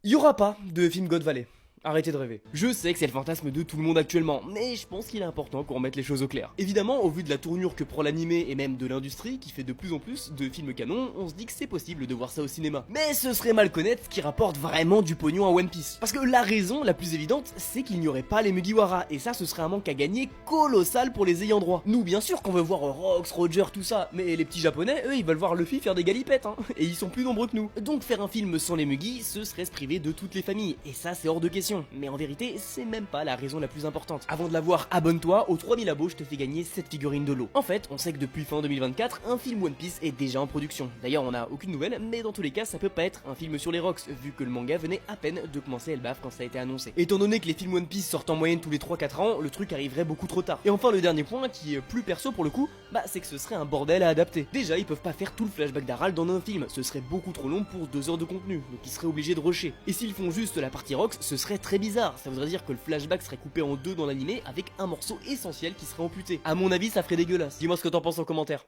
Il y aura pas de film God Valley. Arrêtez de rêver. Je sais que c'est le fantasme de tout le monde actuellement, mais je pense qu'il est important qu'on remette les choses au clair. Évidemment, au vu de la tournure que prend l'animé et même de l'industrie qui fait de plus en plus de films canons, on se dit que c'est possible de voir ça au cinéma. Mais ce serait mal connaître ce qui rapporte vraiment du pognon à One Piece. Parce que la raison la plus évidente, c'est qu'il n'y aurait pas les Mugiwara, et ça ce serait un manque à gagner colossal pour les ayants droit. Nous bien sûr qu'on veut voir Rox, Roger, tout ça, mais les petits japonais, eux ils veulent voir Luffy faire des galipettes, hein, et ils sont plus nombreux que nous. Donc faire un film sans les Mugi, ce serait se priver de toutes les familles, et ça c'est hors de question. Mais en vérité, c'est même pas la raison la plus importante. Avant de la voir, abonne-toi, aux 3000 abos, je te fais gagner cette figurine de l'eau. En fait, on sait que depuis fin 2024, un film One Piece est déjà en production. D'ailleurs, on a aucune nouvelle, mais dans tous les cas, ça peut pas être un film sur les rocks, vu que le manga venait à peine de commencer Elbaf quand ça a été annoncé. Étant donné que les films One Piece sortent en moyenne tous les 3-4 ans, le truc arriverait beaucoup trop tard. Et enfin, le dernier point, qui est plus perso pour le coup, c'est que ce serait un bordel à adapter. Déjà, ils peuvent pas faire tout le flashback d'Harald dans un film, ce serait beaucoup trop long pour 2 heures de contenu, donc ils seraient obligés de rusher. Et s'ils font juste la partie rocks, ce serait très bizarre, ça voudrait dire que le flashback serait coupé en deux dans l'animé avec un morceau essentiel qui serait amputé. À mon avis, ça ferait dégueulasse. Dis-moi ce que t'en penses en commentaire.